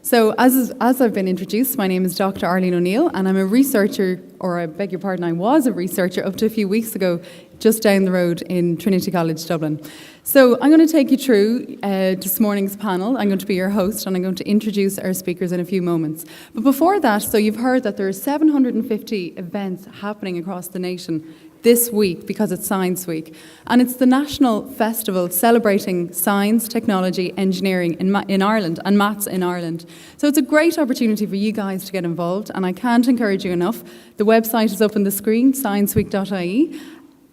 So as I've been introduced, my name is Dr. Arlene O'Neill, and I'm a researcher, or I beg your pardon, I was a researcher up to a few weeks ago, just down the road in Trinity College, Dublin. So I'm going to take you through this morning's panel. I'm going to be your host, and I'm going to introduce our speakers in a few moments. But before that, so you've heard that there are 750 events happening across the nation this week because it's Science Week. And it's the national festival celebrating science, technology, engineering in Ireland and maths in Ireland. So it's a great opportunity for you guys to get involved, and I can't encourage you enough. The website is up on the screen, scienceweek.ie.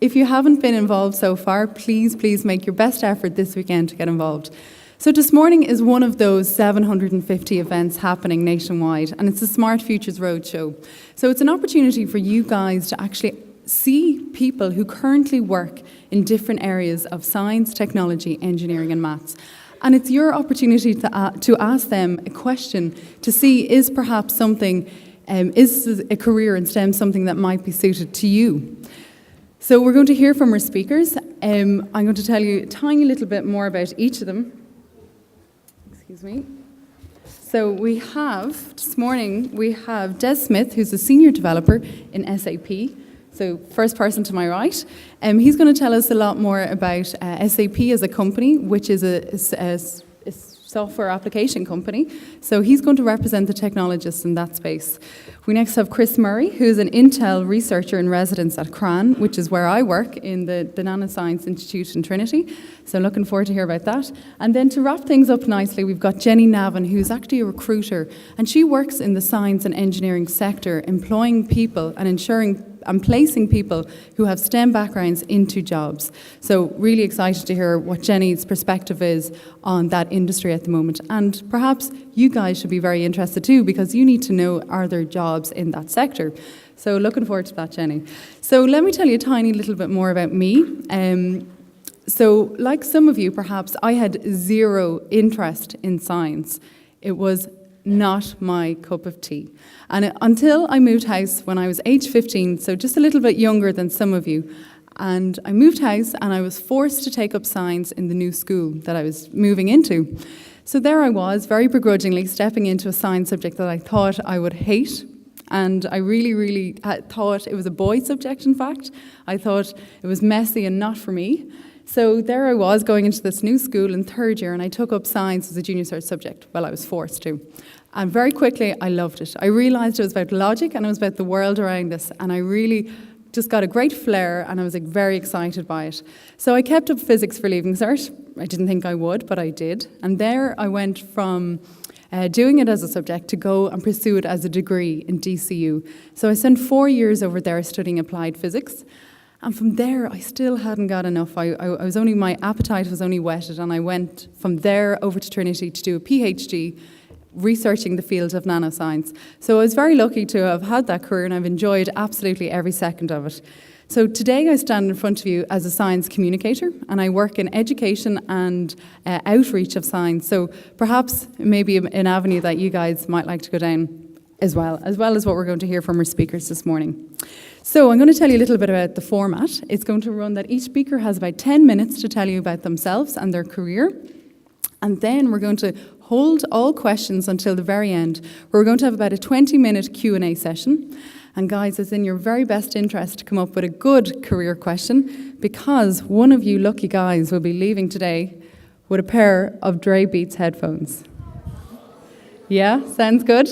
If you haven't been involved so far, please make your best effort this weekend to get involved. So this morning is one of those 750 events happening nationwide, and it's the Smart Futures Roadshow. So it's an opportunity for you guys to actually see people who currently work in different areas of science, technology, engineering and maths. And it's your opportunity to ask them a question to see is perhaps something, is a career in STEM something that might be suited to you? So we're going to hear from our speakers. I'm going to tell you a tiny little bit more about each of them. Excuse me. So we have, this morning, we have Des Smith, who's a senior developer in SAP. So first person to my right. He's going to tell us a lot more about SAP as a company, which is a software application company. So he's going to represent the technologists in that space. We next have Chris Murray, who's an Intel researcher in residence at CRAN, which is where I work in the Nanoscience Institute in Trinity. So looking forward to hear about that. And then to wrap things up nicely, we've got Jenny Navin, who's actually a recruiter, and she works in the science and engineering sector, employing people and ensuring and placing people who have STEM backgrounds into jobs. So really excited to hear what Jenny's perspective is on that industry at the moment. And perhaps you guys should be very interested too, because you need to know, are there jobs in that sector? So looking forward to that, Jenny. So let me tell you a tiny little bit more about me. So like some of you, perhaps, I had zero interest in science. It was not my cup of tea. And until I moved house when I was age 15, so just a little bit younger than some of you, and I moved house and I was forced to take up science in the new school that I was moving into. So there I was, very begrudgingly, stepping into a science subject that I thought I would hate. And I really thought it was a boys' subject, in fact. I thought it was messy and not for me. So there I was going into this new school in third year, and I took up science as a junior cert subject. Well, I was forced to. And very quickly, I loved it. I realised it was about logic and it was about the world around us, and I really just got a great flair, and I was very excited by it. So I kept up physics for leaving cert. I didn't think I would, but I did. And there I went from doing it as a subject to go and pursue it as a degree in DCU. So I spent 4 years over there studying applied physics. And from there, I still hadn't got enough. My appetite was only whetted, and I went from there over to Trinity to do a PhD researching the field of nanoscience. So I was very lucky to have had that career, and I've enjoyed absolutely every second of it. So today I stand in front of you as a science communicator, and I work in education and outreach of science. So perhaps maybe an avenue that you guys might like to go down as well as what we're going to hear from our speakers this morning. So I'm going to tell you a little bit about the format. It's going to run that each speaker has about 10 minutes to tell you about themselves and their career. And then we're going to hold all questions until the very end. We're going to have about a 20-minute Q&A session. And guys, it's in your very best interest to come up with a good career question, because one of you lucky guys will be leaving today with a pair of Dre Beats headphones. Yeah, sounds good?